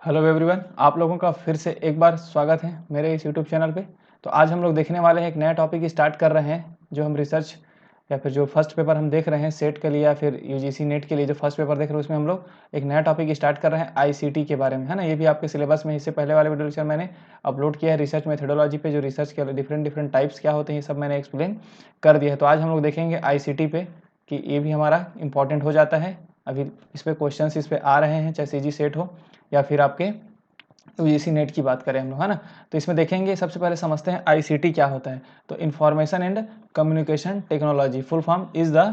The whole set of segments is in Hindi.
हेलो एवरीवन, आप लोगों का फिर से एक बार स्वागत है मेरे इस यूट्यूब चैनल पे। तो आज हम लोग देखने वाले हैं, एक नया टॉपिक स्टार्ट कर रहे हैं। जो हम रिसर्च या फिर जो फर्स्ट पेपर हम देख रहे हैं सेट के लिए या फिर यूजीसी नेट के लिए जो फर्स्ट पेपर देख रहे हैं, उसमें हम लोग एक नया टॉपिक स्टार्ट कर रहे हैं आईसीटी के बारे में, है ना। ये भी आपके सिलेबस में इससे पहले वाले वीडियो लेक्चर मैंने अपलोड किया है रिसर्च मेथोडोलॉजी पे। जो रिसर्च के डिफरेंट टाइप्स क्या होते हैं, ये सब मैंने एक्सप्लेन कर दिया है। तो आज हम लोग देखेंगे आईसीटी पे कि ये भी हमारा इंपॉर्टेंट हो जाता है। अभी इस पर क्वेश्चन इस पर आ रहे हैं, चाहे सीजी सेट हो या फिर आपके यूजीसी नेट की बात करें हम लोग, है ना। तो इसमें देखेंगे, सबसे पहले समझते हैं आईसीटी क्या होता है। तो information and communication technology, full form is the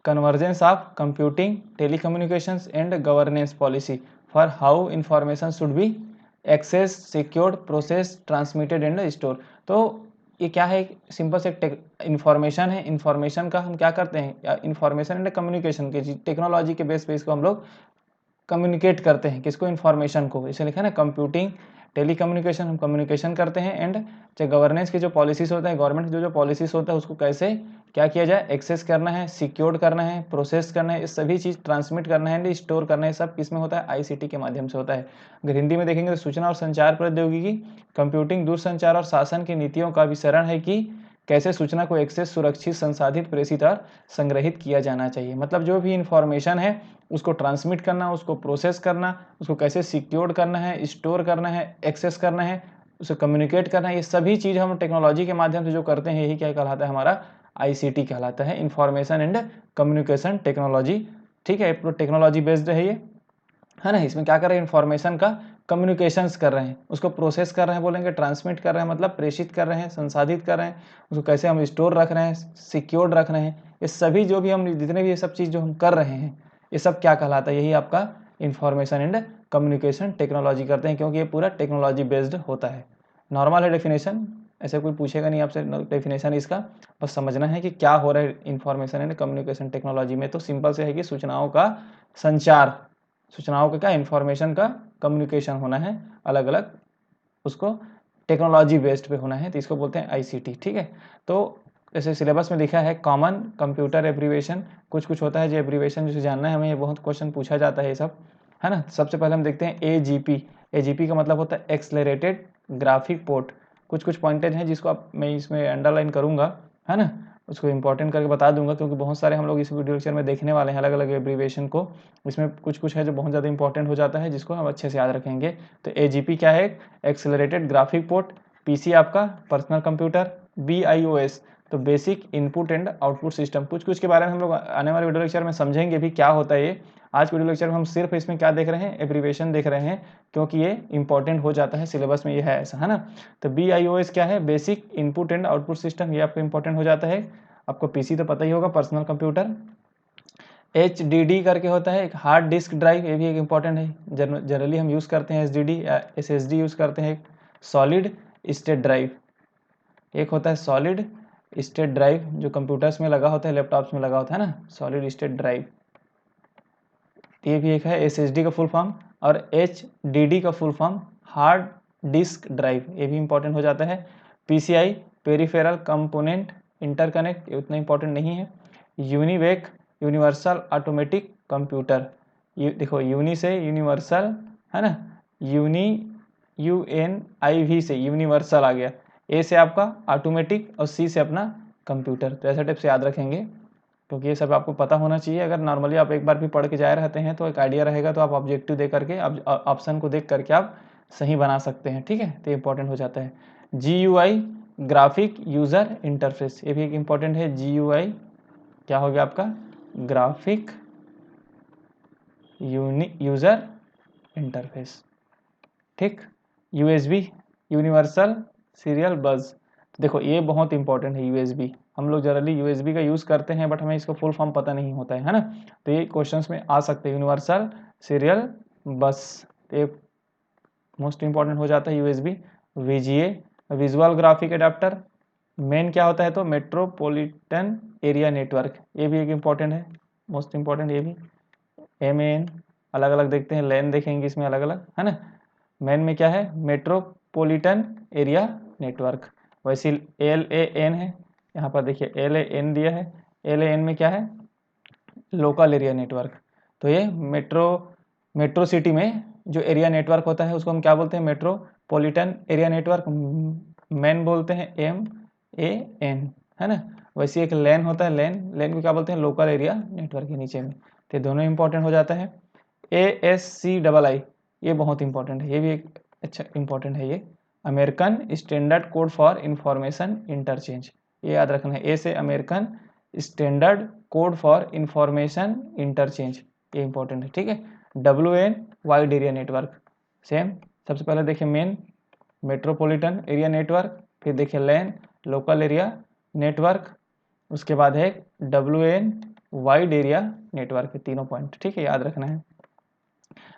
convergence of computing telecommunications and governance policy for how information should be access, secured, process, transmitted and store. तो ये क्या है, सिंपल से इंफॉर्मेशन है। इंफॉर्मेशन का हम क्या करते हैं, इंफॉर्मेशन एंड कम्युनिकेशन के टेक्नोलॉजी के बेस पे इसको हम लोग कम्युनिकेट करते हैं। किसको? इन्फॉर्मेशन को। इसे लिखा है ना, कंप्यूटिंग टेलीकम्युनिकेशन, हम कम्युनिकेशन करते हैं। एंड जो गवर्नेंस की जो पॉलिसीज होता है, गवर्नमेंट की जो पॉलिसीज होता है, उसको कैसे क्या किया जाए, एक्सेस करना है, सिक्योर करना है, प्रोसेस करना है, ये सभी चीज़ ट्रांसमिट करना है एंड स्टोर करना है, सब किस में होता है? आईसीटी के माध्यम से होता है। अगर हिंदी में देखेंगे तो सूचना और संचार प्रौद्योगिकी, कंप्यूटिंग, दूरसंचार और शासन की नीतियों का विवरण है कि कैसे सूचना को एक्सेस, सुरक्षित, संसाधित, प्रेषित और संग्रहित किया जाना चाहिए। मतलब जो भी इंफॉर्मेशन है उसको ट्रांसमिट करना, उसको प्रोसेस करना, उसको कैसे सिक्योर करना है, स्टोर करना है, एक्सेस करना है, उसे कम्युनिकेट करना है, ये सभी चीज़ हम टेक्नोलॉजी के माध्यम से जो करते हैं, यही क्या कहलाता है? हमारा आईसीटी कहलाता है, इंफॉर्मेशन एंड कम्युनिकेशन टेक्नोलॉजी। ठीक है, टेक्नोलॉजी बेस्ड है ये, है ना। इसमें क्या कर रहे हैं, इन्फॉर्मेशन का कम्युनिकेशंस कर रहे हैं, उसको प्रोसेस कर रहे हैं, बोलेंगे ट्रांसमिट कर रहे हैं, मतलब प्रेषित कर रहे हैं, संसाधित कर रहे हैं, उसको कैसे हम स्टोर रख रहे हैं, सिक्योर्ड रख रहे हैं। ये सभी जो भी हम जितने भी ये सब चीज़ जो हम कर रहे हैं, ये सब क्या कहलाता है? यही आपका इंफॉर्मेशन एंड कम्युनिकेशन टेक्नोलॉजी करते हैं, क्योंकि ये पूरा टेक्नोलॉजी बेस्ड होता है। नॉर्मल है डेफिनेशन, ऐसे कोई पूछेगा नहीं आपसे डेफिनेशन इसका, बस समझना है कि क्या हो रहा है इंफॉर्मेशन एंड कम्युनिकेशन टेक्नोलॉजी में। तो सिंपल से है कि सूचनाओं का संचार, सूचनाओं का क्या, इन्फॉर्मेशन का कम्युनिकेशन होना है, अलग अलग उसको टेक्नोलॉजी बेस्ड पे होना है, तो इसको बोलते हैं आईसीटी। ठीक है, तो जैसे सिलेबस में लिखा है कॉमन कंप्यूटर एब्रीवेशन, कुछ कुछ होता है जो एब्रीवेशन जिसे जानना है हमें, ये बहुत क्वेश्चन पूछा जाता है ये सब, है ना। सबसे पहले हम देखते हैं एजीपी। एजीपी का मतलब होता है एक्सलरेटेड ग्राफिक पोर्ट। कुछ कुछ पॉइंटेज हैं जिसको आप मैं इसमें अंडरलाइन करूंगा, है ना, उसको इंपॉर्टेंट करके बता दूंगा, क्योंकि बहुत सारे हम लोग इस वीडियो लेक्चर में देखने वाले हैं अलग अलग एब्रीवेशन को। इसमें कुछ कुछ है जो बहुत ज़्यादा इंपॉर्टेंट हो जाता है, जिसको हम अच्छे से याद रखेंगे। तो एजीपी क्या है? Accelerated graphic port. पीसी आपका पर्सनल कंप्यूटर। बीआईओएस तो basic input and output system. कुछ कुछ के बारे में हम लोग आने वाले वीडियो लेक्चर में समझेंगे भी क्या होता है ये। आज वीडियो लेक्चर में हम सिर्फ इसमें क्या देख रहे हैं, एब्रीवेशन देख रहे हैं, क्योंकि ये इंपॉर्टेंट हो जाता है, सिलेबस में ये है ऐसा, है ना। तो बीआईओएस क्या है? Basic input and output system, ये आपको इंपॉर्टेंट हो जाता है। आपको पीसी तो पता ही होगा, पर्सनल कंप्यूटर। HDD करके होता है, एक हार्ड डिस्क ड्राइव, ये भी एक इंपॉर्टेंट है, जनरली हम यूज़ करते हैं HDD या SSD यूज़ करते हैं। सॉलिड स्टेट ड्राइव, एक होता है सॉलिड स्टेट ड्राइव जो कंप्यूटर्स में लगा होता है, लैपटॉप्स में लगा होता है ना, सॉलिड स्टेट ड्राइव, ये भी एक है। SSD का फुल फॉर्म। और HDD का full form hard disk drive, ये भी इंपॉर्टेंट हो जाता है। PCI पेरिफेरल कंपोनेंट इंटरकनेक्ट, ये उतना इंपॉर्टेंट नहीं है। यूनिवेक यूनिवर्सल ऑटोमेटिक कंप्यूटर, ये देखो यूनी से यूनिवर्सल, है ना, यूनी UNIV से यूनिवर्सल आ गया, ए से आपका ऑटोमेटिक और सी से अपना कंप्यूटर। तो ऐसा टाइप से याद रखेंगे, क्योंकि ये सब आपको पता होना चाहिए। अगर नॉर्मली आप एक बार भी पढ़ के जाए रहते हैं तो एक आइडिया रहेगा, तो आप ऑब्जेक्टिव दे करके ऑप्शन को देख करके आप सही बना सकते हैं। ठीक है, तो इंपॉर्टेंट हो जाता है। GUI ग्राफिक यूज़र इंटरफेस, ये भी एक इंपॉर्टेंट है। GUI क्या हो गया आपका? Graphic user interface. ठीक। USB यूनिवर्सल सीरियल बस, देखो ये बहुत इंपॉर्टेंट है। USB हम लोग जनरली USB का यूज़ करते हैं, बट हमें इसका फुल फॉर्म पता नहीं होता है ना। तो ये क्वेश्चंस में आ सकते हैं, यूनिवर्सल सीरियल बस, तो ये मोस्ट इंपॉर्टेंट हो जाता है USB। VGA visual graphic adapter. Main क्या होता है? तो मेट्रोपॉलिटन एरिया नेटवर्क, ये भी एक इम्पॉर्टेंट है, मोस्ट इंपॉर्टेंट ये भी। MAN अलग अलग देखते हैं, लैन देखेंगे इसमें अलग अलग, है ना। मैन में क्या है? Metropolitan area network. वैसे LAN है, यहाँ पर देखिए LAN दिया है। LAN में क्या है? Local area network. तो ये मेट्रो सिटी में जो एरिया नेटवर्क होता है उसको हम क्या बोलते हैं, मेट्रोपॉलिटन एरिया नेटवर्क, मैन बोलते हैं MAN, है ना। वैसे एक लैन होता है, लैन को क्या बोलते हैं, लोकल एरिया नेटवर्क के नीचे में। तो दोनों इंपॉर्टेंट हो जाता है। ASCII ये बहुत इंपॉर्टेंट है, ये भी एक अच्छा इंपॉर्टेंट है, ये American standard code for information interchange, ये याद रखना है। ए से American standard code for information interchange, ये इंपॉर्टेंट है, ठीक है। WAN wide area network, same. सबसे पहले देखिए मेन मेट्रोपॉलिटन एरिया नेटवर्क, फिर देखिए लैन लोकल एरिया नेटवर्क, उसके बाद है WAN वाइड एरिया नेटवर्क, तीनों पॉइंट, ठीक है, याद रखना है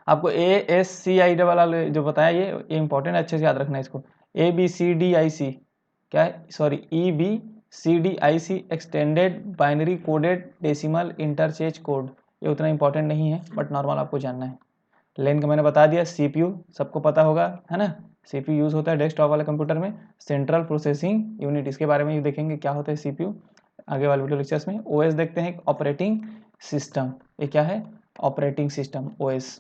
आपको। ASCII वाला जो बताया ये इंपॉर्टेंट, अच्छे से याद रखना है इसको। ABCDIC क्या है, sorry EBCDIC extended binary coded decimal interchange code, ये उतना इंपॉर्टेंट नहीं है बट नॉर्मल आपको जानना है। लेन का मैंने बता दिया। CPU सबको पता होगा, है ना, CPU यूज होता है डेस्कटॉप वाले कंप्यूटर में, सेंट्रल प्रोसेसिंग यूनिट, इसके बारे में देखेंगे क्या होता है CPU आगे वाले वीडियो लेक्चर्स में। OS देखते हैं, ऑपरेटिंग सिस्टम, ये क्या है, ऑपरेटिंग सिस्टम OS,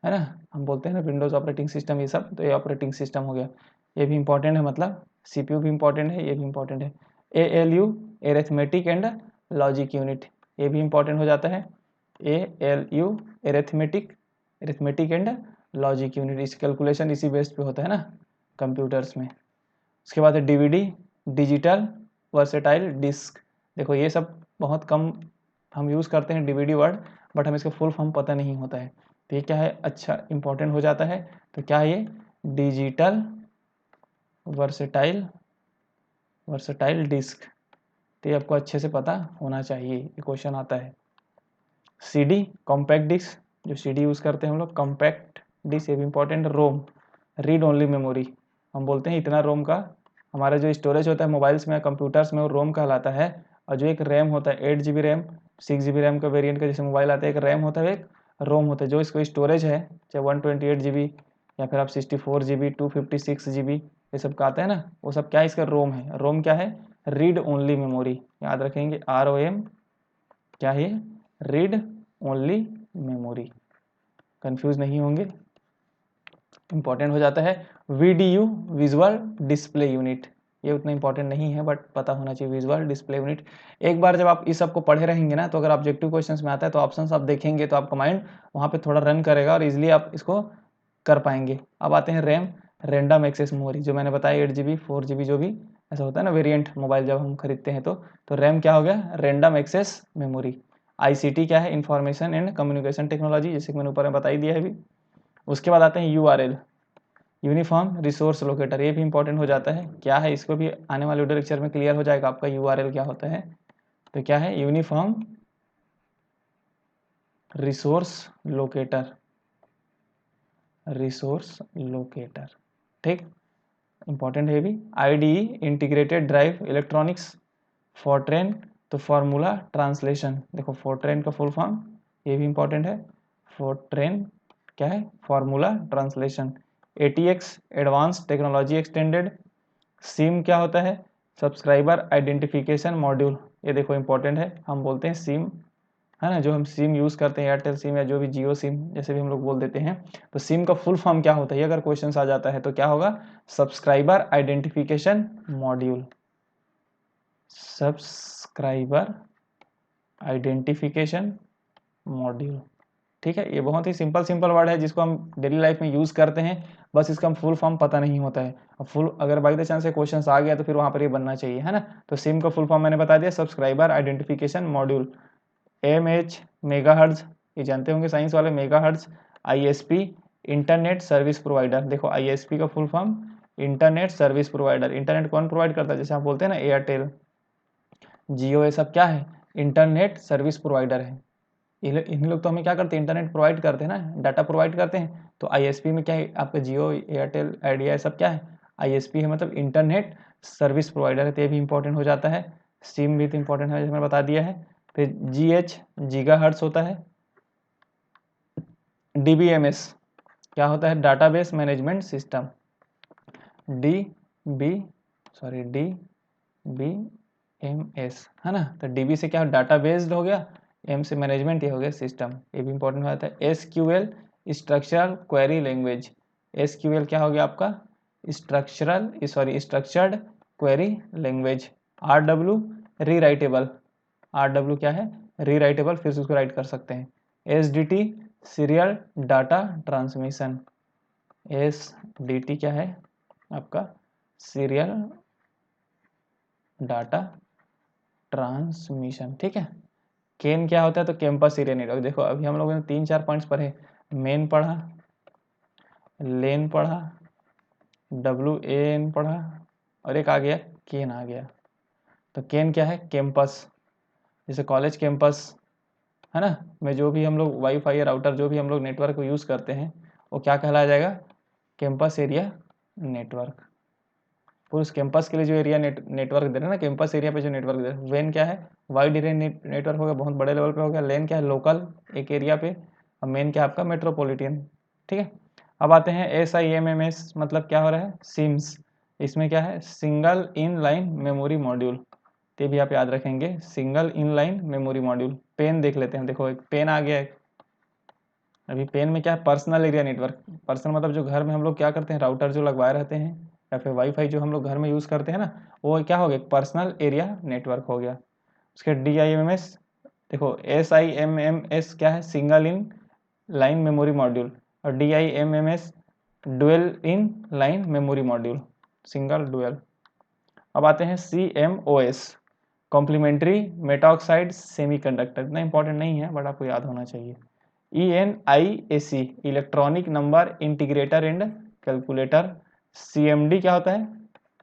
है ना, हम बोलते हैं ना विंडोज ऑपरेटिंग सिस्टम, ये सब, तो ये ऑपरेटिंग सिस्टम हो गया, ये भी इंपॉर्टेंट है, मतलब CPU भी इंपॉर्टेंट है, ये भी इंपॉर्टेंट है। ALU arithmetic and logic unit, ये भी इंपॉर्टेंट हो जाता है। ALU arithmetic and logic unit, इस कैलकुलेशन इसी बेस्ड पे होता है ना कंप्यूटर्स में। उसके बाद है DVD डिजिटल वर्सेटाइल डिस्क, देखो ये सब बहुत कम हम यूज़ करते हैं DVD वर्ड, बट हमें इसका फुल फॉर्म पता नहीं होता है, तो ये क्या है, अच्छा इंपॉर्टेंट हो जाता है। तो क्या है ये, डिजिटल वर्सेटाइल डिस्क, तो ये आपको अच्छे से पता होना चाहिए, ये क्वेश्चन आता है। CD कॉम्पैक्ट डिस्क, जो CD यूज़ करते हैं हम लोग, कॉम्पैक्ट डिस्क, ये भी इंपॉर्टेंट। रोम रीड ओनली मेमोरी, हम बोलते हैं इतना रोम का हमारा जो स्टोरेज होता है मोबाइल्स में या कंप्यूटर्स में वो रोम कहलाता है। और जो एक रैम होता है 8 GB रैम 6 GB रैम का वेरिएंट का जैसे मोबाइल आता है, एक रैम होता है एक रोम होता है, जो इसको स्टोरेज है चाहे 128 GB या फिर आप 64 GB 256 GB ये सब का आता है ना, वो सब क्या है, इसका रोम है। रोम क्या है, रीड ओनली मेमोरी, याद रखेंगे ROM, क्या है, रीड ओनली मेमोरी, कंफ्यूज नहीं होंगे, इंपॉर्टेंट हो जाता है। VDU विजुअल डिस्प्ले यूनिट, ये उतना इंपॉर्टेंट नहीं है बट पता होना चाहिए, विजुअल डिस्प्ले यूनिट। एक बार जब आप इस सब को पढ़े रहेंगे ना, तो अगर ऑब्जेक्टिव क्वेश्चंस में आता है तो ऑप्शंस आप देखेंगे तो आपका माइंड वहाँ पे थोड़ा रन करेगा और इजिली आप इसको कर पाएंगे। अब आते हैं रैम रैंडम एक्सेस मेमोरी, जो मैंने बताया 8 GB 4 GB जो भी ऐसा होता है ना वेरिएंट मोबाइल जब हम खरीदते हैं तो रैम क्या हो गया, रैंडम एक्सेस मेमोरी। ICT क्या है, इंफॉर्मेशन एंड कम्युनिकेशन टेक्नोलॉजी, जैसे कि मैंने ऊपर में बता ही दिया है अभी। उसके बाद आते हैं URL यूनिफॉर्म रिसोर्स लोकेटर, ये भी इंपॉर्टेंट हो जाता है, क्या है, इसको भी आने वाले वीडियो लेक्चर में क्लियर हो जाएगा आपका URL क्या होता है। तो क्या है, यूनिफॉर्म रिसोर्स लोकेटर, ठीक, इंपॉर्टेंट है भी। IDE integrated drive electronics. Fortran तो फार्मूला ट्रांसलेशन, देखो फोर्ट्रेन का फुल फॉर्म, ये भी इंपॉर्टेंट है, फोर्ट्रेन क्या है, formula translation. ATX advance technology extended. SIM क्या होता है, सब्सक्राइबर आइडेंटिफिकेशन मॉड्यूल, ये देखो इंपॉर्टेंट है, हम बोलते हैं सिम, है ना, जो हम सिम यूज़ करते हैं एयरटेल सिम या जो भी जियो सिम जैसे भी हम लोग बोल देते हैं, तो सिम का फुल फॉर्म क्या होता है, अगर क्वेश्चन आ जाता है तो क्या होगा, subscriber identification module, subscriber identification module, ठीक है। ये बहुत ही सिंपल वर्ड है जिसको हम डेली लाइफ में यूज़ करते हैं, बस इसका फुल फॉर्म पता नहीं होता है। अब फुल अगर बाई द चांस से क्वेश्चन आ गया तो फिर वहाँ पर ये बनना चाहिए, है ना। तो सिम का फुल फॉर्म मैंने बता दिया, subscriber identification module. MH megahertz, ये जानते होंगे साइंस वाले, megahertz. ISP internet service provider, देखो ISP का full form internet service provider, internet कौन प्रोवाइड करता है, जैसे आप बोलते हैं ना एयरटेल जियो, ये सब क्या है, इंटरनेट सर्विस प्रोवाइडर है। इन लोग तो हमें क्या करते हैं, इंटरनेट प्रोवाइड करते हैं ना, डाटा प्रोवाइड करते हैं। तो ISP में क्या है, आपका जियो एयरटेल आइडिया सब क्या है, ISP है, मतलब इंटरनेट सर्विस प्रोवाइडर है, तो ये भी इंपॉर्टेंट हो जाता है। सिम भी तो इंपॉर्टेंट है, जैसे मैंने बता दिया है। फिर GH गीगाहर्ट्ज होता है। DBMS क्या होता है, डाटाबेस मैनेजमेंट सिस्टम, DBMS, है ना। तो DB से क्या डाटा बेस्ड हो गया, M से मैनेजमेंट ये हो गया सिस्टम, ये भी इंपॉर्टेंट हो जाता है। SQL structural query language. SQL क्या हो गया आपका? Structured query language. RW rewritable, RW क्या है? रीराइटेबल, फिर से उसको राइट कर सकते हैं। SDT serial data transmission, SDT क्या है आपका? सीरियल डाटा ट्रांसमिशन, ठीक है। केन क्या होता है? तो कैंपस एरिया नेटवर्क। देखो अभी हम लोगों ने 3-4 पॉइंट्स पढ़े, मेन पढ़ा, लेन पढ़ा, WAN पढ़ा, और एक आ गया केन आ गया। तो केन क्या है? कैंपस, जैसे कॉलेज कैंपस है ना, में जो भी हम लोग वाईफाई या राउटर जो भी हम लोग नेटवर्क को यूज़ करते हैं वो क्या कहलाया जाएगा? Campus area network. पूरे उस कैंपस के लिए जो एरिया नेटवर्क दे रहे हैं ना, कैंपस एरिया पे जो नेटवर्क दे रहे हैं। वेन क्या है? वाइड एरिया नेटवर्क हो गया, बहुत बड़े लेवल पे हो गया। लेन क्या है? लोकल, एक एरिया पे। और मेन क्या है आपका? मेट्रोपॉलिटन, ठीक है। अब आते हैं SIMMS, मतलब क्या हो रहा है? सिम्स। इसमें क्या है? Single in line memory module, ये भी आप याद रखेंगे, single in line memory module. Pen देख लेते हैं, देखो एक पेन आ गया है। अभी पेन में क्या है? Personal area network. पर्सनल मतलब जो घर में हम लोग क्या करते हैं, राउटर जो लगवाए रहते हैं या फिर वाईफाई जो हम लोग घर में यूज़ करते हैं ना, वो क्या हो गया? पर्सनल एरिया नेटवर्क हो गया। उसके DIMMS, देखो SIMMS क्या है? Single in line memory module. और DIMMS डुअल इन line memory module, single dual. अब आते हैं CMOS, कॉम्प्लीमेंट्री मेटाऑक्साइड सेमीकंडक्टर। इतना इंपॉर्टेंट नहीं है बट आपको याद होना चाहिए। ENIAC, electronic number integrator and calculator. CMD क्या होता है?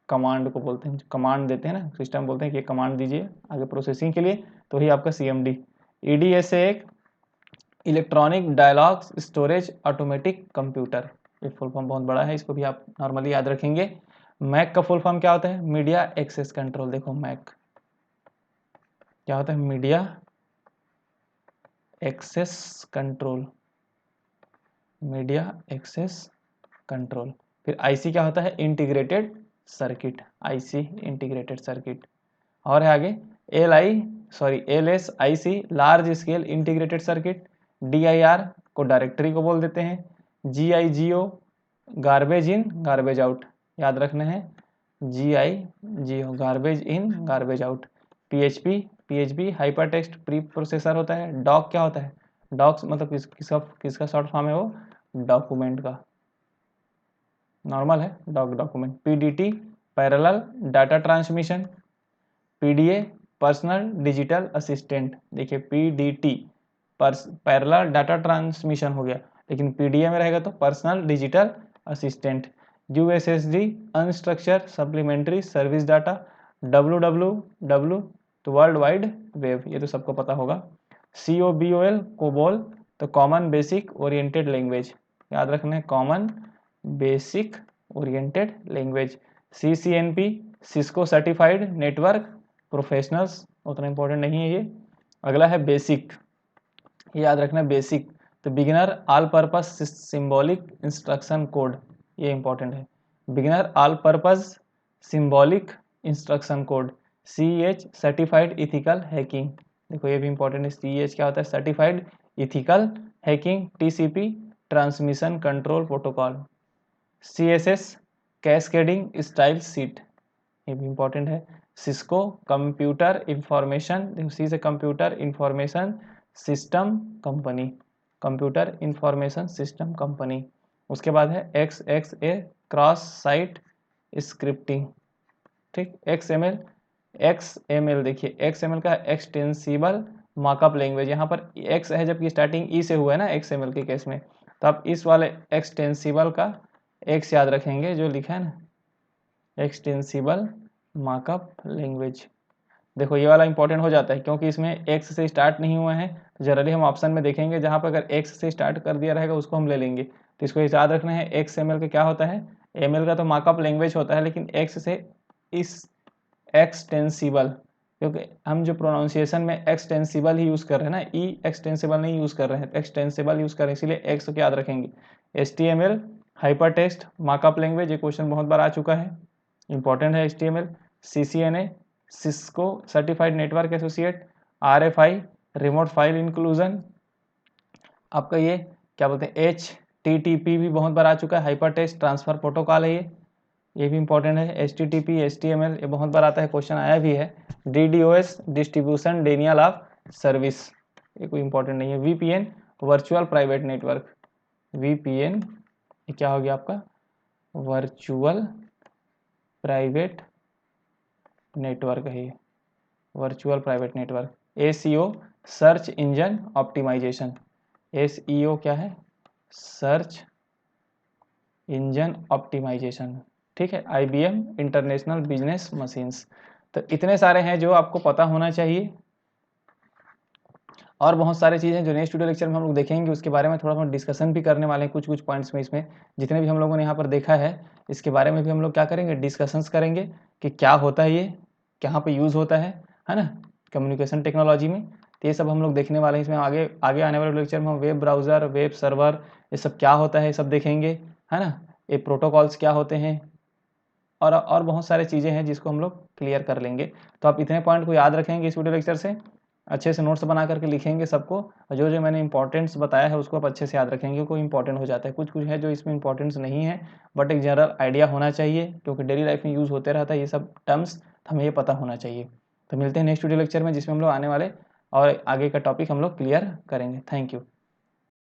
कमांड को बोलते हैं, कमांड देते हैं ना, सिस्टम बोलते हैं कि कमांड दीजिए आगे प्रोसेसिंग के लिए, तो ही आपका CMD। EDSA एक electronic dialogue storage automatic computer. ये फुल फॉर्म बहुत बड़ा है, इसको भी आप नॉर्मली याद रखेंगे। मैक का फुल फॉर्म क्या होता है? Media access control. देखो मैक क्या होता है? Media access control, media access control. फिर IC क्या होता है? Integrated circuit, IC integrated circuit. और है आगे LSIC large scale integrated circuit. DIR को डायरेक्टरी को बोल देते हैं। GIGO garbage in garbage out, याद रखना है। GIGO garbage in garbage out. PHP hyper text pre processor होता है। डॉक क्या होता है? डॉक्स मतलब किसका शॉर्ट फॉर्म है? वो डॉक्यूमेंट का, नॉर्मल है document. PDT parallel data transmission. PDA personal digital assistant. देखिए PDT पैरेलल डाटा ट्रांसमिशन हो गया, लेकिन PDA में रहेगा तो personal digital assistant. USSD unstructured supplementary service data. WWW तो वर्ल्ड वाइड वेब, ये तो सबको पता होगा। COBOL कोबोल तो कॉमन बेसिक ओरिएंटेड लैंग्वेज, याद रखना है, common basic oriented language. CCNP Cisco certified network professionals, उतना इंपॉर्टेंट नहीं है ये। अगला है बेसिक, ये याद रखना बेसिक तो beginner all purpose symbolic instruction code, ये इंपॉर्टेंट है। Beginner all purpose symbolic instruction code. CEH certified ethical hacking, देखो ये भी इंपॉर्टेंट है। CEH क्या होता है? Certified ethical hacking. TCP transmission control protocol. CSS cascading style seat, ये भी इंपॉर्टेंट है। सिस्को कंप्यूटर इंफॉर्मेशन, देखो सी से computer information system company, computer information system company. उसके बाद है XXA क्रॉस साइट स्क्रिप्टिंग, ठीक। XML देखिए XML का एक्सटेंसिबल मार्कअप लैंग्वेज, यहाँ पर X है जबकि स्टार्टिंग E से हुआ है ना XML के केस में, तो आप इस वाले एक्सटेंसिबल का X याद रखेंगे जो लिखा है ना, एक्सटेंसिबल मार्कअप लैंग्वेज। देखो ये वाला इंपॉर्टेंट हो जाता है क्योंकि इसमें X से स्टार्ट नहीं हुआ है, तो जनरली हम ऑप्शन में देखेंगे जहाँ पर अगर X से स्टार्ट कर दिया रहेगा उसको हम ले लेंगे। तो इसको याद रखना है। XML का क्या होता है? ML का तो मार्कअप लैंग्वेज होता है, लेकिन X से इस एक्सटेंसिबल, क्योंकि हम जो प्रोनाउंसिएशन में एक्सटेंसिबल ही यूज़ कर रहे हैं ना, ई एक्सटेंसिबल नहीं यूज़ कर रहे हैं, एक्सटेंसिबल यूज़ कर रहे हैं, इसीलिए X को याद रखेंगे। HTML hyper text markup language, ये क्वेश्चन बहुत बार आ चुका है, इंपॉर्टेंट है HTML। CCNA Cisco certified network associate. RFI remote file inclusion, आपका ये क्या बोलते हैं, HTTP भी बहुत बार आ चुका है, हाइपर टेक्स्ट ट्रांसफ़र प्रोटोकॉल है ये भी इंपॉर्टेंट है। HTTP HTML ये बहुत बार आता है, क्वेश्चन आया भी है। DDoS distribution Daniel of service, ये कोई इंपॉर्टेंट नहीं है। VPN virtual private network, VPN ये क्या हो गया आपका, वर्चुअल प्राइवेट नेटवर्क है ये, virtual private network. SEO search engine optimisation, SEO क्या है, सर्च इंजन ऑप्टिमाइजेशन, ठीक है। IBM international business machines. तो इतने सारे हैं जो आपको पता होना चाहिए, और बहुत सारी चीज़ें जो नेक्स्ट वीडियो लेक्चर में हम लोग देखेंगे, उसके बारे में थोड़ा थोड़ा डिस्कशन भी करने वाले हैं कुछ पॉइंट्स में। इसमें जितने भी हम लोगों ने यहाँ पर देखा है, इसके बारे में भी हम लोग क्या करेंगे, डिस्कशंस करेंगे कि क्या होता है ये, कहाँ पे यूज़ होता है ना, कम्युनिकेशन टेक्नोलॉजी में। तो ये सब हम लोग देखने वाले हैं इसमें। आगे आगे आने वाले लेक्चर में हम वेब ब्राउज़र, वेब सर्वर, ये सब क्या होता है ये सब देखेंगे, है ना। ये प्रोटोकॉल्स क्या होते हैं, और बहुत सारी चीज़ें हैं जिसको हम लोग क्लियर कर लेंगे। तो आप इतने पॉइंट को याद रखेंगे इस वीडियो लेक्चर से, अच्छे से नोट्स बना करके लिखेंगे सबको, और जो जो मैंने इंपॉर्टेंट्स बताया है उसको आप अच्छे से याद रखेंगे। कोई इंपॉर्टेंट हो जाता है, कुछ कुछ है जो इसमें इंपॉर्टेंट्स नहीं है, बट एक जनरल आइडिया होना चाहिए, क्योंकि डेली लाइफ में यूज़ होते रहता है ये सब टर्म्स, हमें ये पता होना चाहिए। तो मिलते हैं नेक्स्ट वीडियो लेक्चर में, जिसमें हम लोग आने वाले और आगे का टॉपिक हम लोग क्लियर करेंगे। Thank you.